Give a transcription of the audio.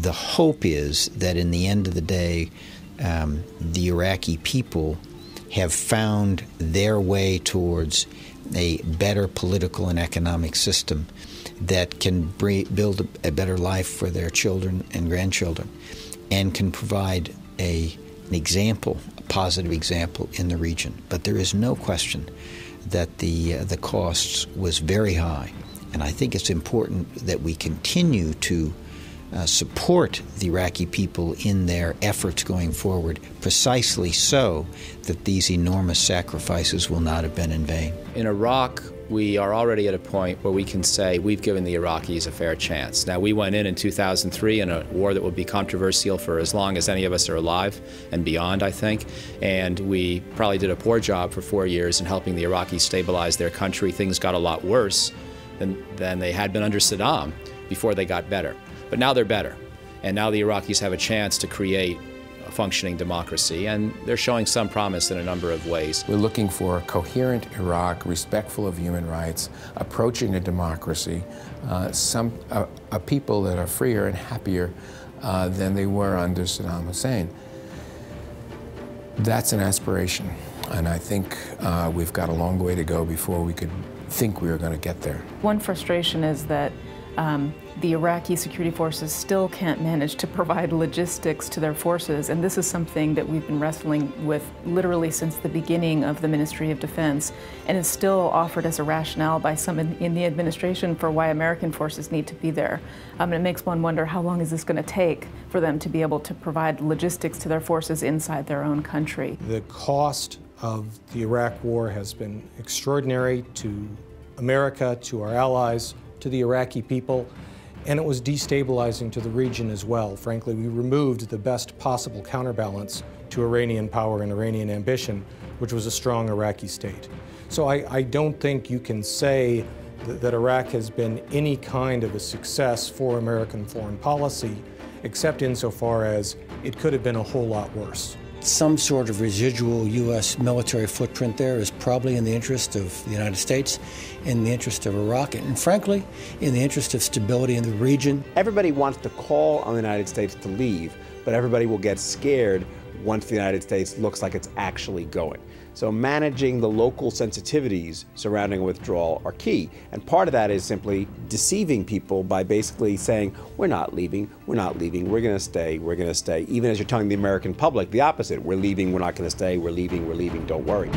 the hope is that in the end of the day, the Iraqi people have found their way towards a better political and economic system that can build a better life for their children and grandchildren, and can provide an example, a positive example in the region. But there is no question that the costs was very high, and I think it's important that we continue to support the Iraqi people in their efforts going forward, precisely so that these enormous sacrifices will not have been in vain. In Iraq, we are already at a point where we can say we've given the Iraqis a fair chance. Now, we went in 2003 in a war that will be controversial for as long as any of us are alive and beyond, I think, and we probably did a poor job for 4 years in helping the Iraqis stabilize their country. Things got a lot worse than they had been under Saddam before they got better. But now they're better, and now the Iraqis have a chance to create a functioning democracy, and they're showing some promise in a number of ways. We're looking for a coherent Iraq, respectful of human rights, approaching a democracy, a people that are freer and happier than they were under Saddam Hussein. That's an aspiration, and I think we've got a long way to go before we could think we were going to get there. One frustration is that the Iraqi security forces still can't manage to provide logistics to their forces, and this is something that we've been wrestling with literally since the beginning of the Ministry of Defense, and is still offered as a rationale by some in the administration for why American forces need to be there. And it makes one wonder, how long is this going to take for them to be able to provide logistics to their forces inside their own country? The cost of the Iraq War has been extraordinary to America, to our allies, to the Iraqi people, and it was destabilizing to the region as well. Frankly, we removed the best possible counterbalance to Iranian power and Iranian ambition, which was a strong Iraqi state. So I don't think you can say that Iraq has been any kind of a success for American foreign policy, except insofar as it could have been a whole lot worse. Some sort of residual U.S. military footprint there is probably in the interest of the United States, in the interest of Iraq, and frankly, in the interest of stability in the region. Everybody wants to call on the United States to leave, but everybody will get scared once the United States looks like it's actually going. So managing the local sensitivities surrounding a withdrawal are key. And part of that is simply deceiving people by basically saying, we're not leaving, we're going to stay, we're going to stay. Even as you're telling the American public the opposite, we're leaving, we're not going to stay, we're leaving, don't worry.